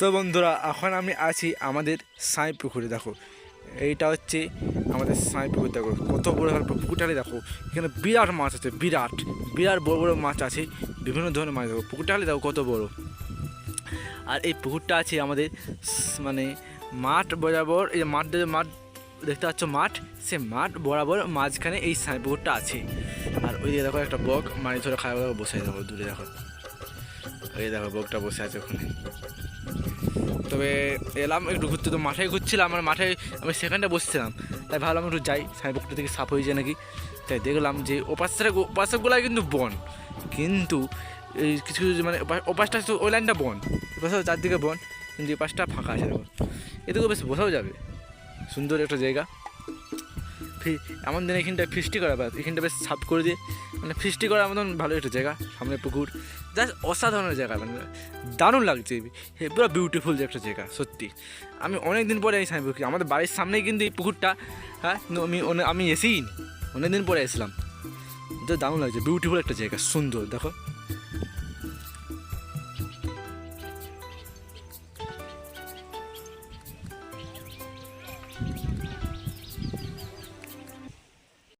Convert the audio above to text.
তো বন্ধুরা, এখন আমি আছি আমাদের সাঁই পুকুরে। দেখো, এইটা হচ্ছে আমাদের সাঁই পুকুর। দেখো কত বড় পুকুরটাকে দেখো, এখানে বিরাট মাছ আছে, বিরাট বিরাট বড় বড় মাছ আছে, বিভিন্ন ধরনের মাছ। দেখো পুকুরটাকে দেখো কত বড়। আর এই পুকুরটা আছে আমাদের মানে মাঠ বরাবর। এই মাঠ দেখতে পাচ্ছ, মাঠ, সে মাঠ বরাবর মাঝখানে এই সাঁই পুকুরটা আছে। আর ওই দেখো একটা বক মাছ ধরে খাওয়া বসে, দেখো দূরে দেখো, এই দেখো বকটা বসে আছে ওখানে। তবে এলাম একটু ঘুরতে, তো মাঠে ঘুরছিলাম, আমার মাঠে আমি সেখানটা বসছিলাম, তাই ভাবলাম একটু যাই, সাইবকটা থেকে সাপ হয়ে যায় নাকি। তাই দেখলাম যে ওপাশগুলাই কিন্তু বন, কিন্তু এই কিছু কিছু মানে ওপাশটা ওই লাইনটা বন, ওপাশে চারদিকে বন, কিন্তু এই পাশটা ফাঁকা আছে। দেখো এদিকেও বেশ বসাও যাবে, সুন্দর একটা জায়গা। এমন দিন এখানটা ফিস্টি করা, এখানটা বেশ সাফ করে দিয়ে মানে ফিস্টি করার মতন ভালো একটা জায়গা, সামনে পুকুর, জাস্ট অসাধারণ জায়গা, মানে দারুণ লাগছে, পুরো বিউটিফুল যে একটা জায়গা সত্যি। আমি অনেক দিন পরে এই সামনে পুকুর, আমাদের বাড়ির সামনেই কিন্তু এই পুকুরটা। হ্যাঁ, কিন্তু আমি এসেই অনেক দিন পরে এসেছিলাম, তো দারুণ লাগছে, বিউটিফুল একটা জায়গা, সুন্দর। দেখো